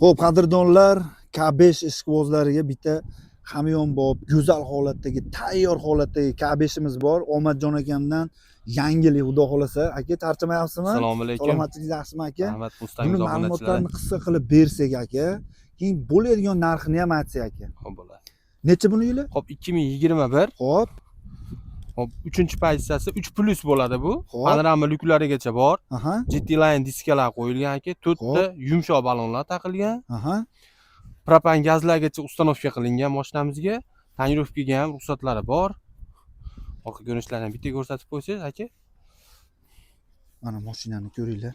Xo'p, qadrdonlar, K5 ishqibozlariga bitta hamyonbop, go'zal holatdagi, tayyor holatdagi K5imiz bor. Omadjon akamdan yangilik, xudo xolasa. Aka, tarchimayapsizmi? Assalomu alaykum. Salomatligingiz yaxshimi aka? Rahmat, Buni Mustangiz obunachilari. ma'lumotlarni qisqa qilib bersak aka, keyin bo'ladigan narxini ham aytsak aka. Xo'p, bo'ladi. Necha buni yili? Xo'p, 2021. Xo'p, Xo'p, 3-pozitsiyasi 3+ bo'ladi bu. Xo'p. Panorama lyuklarigacha bor. aha, GT Line diskalar qo'yilgan aka, 4 ta yumshoq balonlar taqilgan. aha. Propan gazlargacha ustanovka qilingan mashinamizga. Tonirovkaga ham ruxsatlari bor. Orqa ko'rinishlarini bitta ko'rsatib qo'ysangiz aka. Mana mashinani ko'ringlar.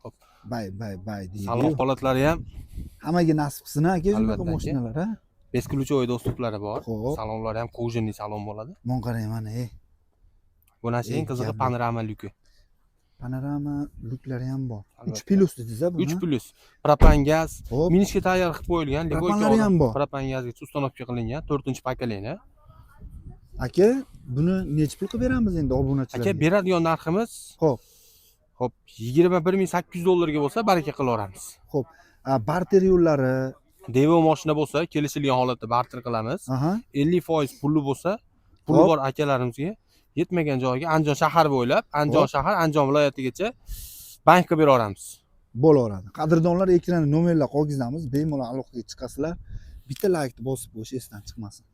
Xo'p. Bay deydi. Salon holatlari ham Hammaga nasib qilsin aka, shunaqa Albatta, aka. mashinalar, ha? besключевой dostuplari bor. Xo'p. Salonlari ham kojinli salon bo'ladi. Mon qarang mana, Bu narsa eng qizig'i gap panorama lyuki. Panorama luklari ham bor. Albatta. 3+ dediz-a buni? 3+. Propan gaz Xo'p. minishga tayyor qilib qo'yilgan. Propanlari ham bor. Propan gazgacha ustanovka qilingan 4-pokoleniya. Aka, buni necha pul qilib beramiz endi obunachilarga? Aka, beradigan narximiz Xo'p, xo'p 21800 dollarga bo'lsa baraka qilaveramiz. xo'p. Barter yo'llari, Devo mashina bo'lsa kelishilgan holatda barter qilamiz. aha. 50% puli bo'lsa, puli Xo'p. bor akalarimizga yetmagan joyiga Andijon shahar bo'ylab, Andijon Xo'p. shahar, Andijon viloyatigacha bankka beraveramiz. Bo'laveradi. Qadrdonlar, ekranda nomerlar qolgizamiz, bemalol aloqaga chiqasizlar. Bitta laykni bosib qo'yish esdan chiqmasin.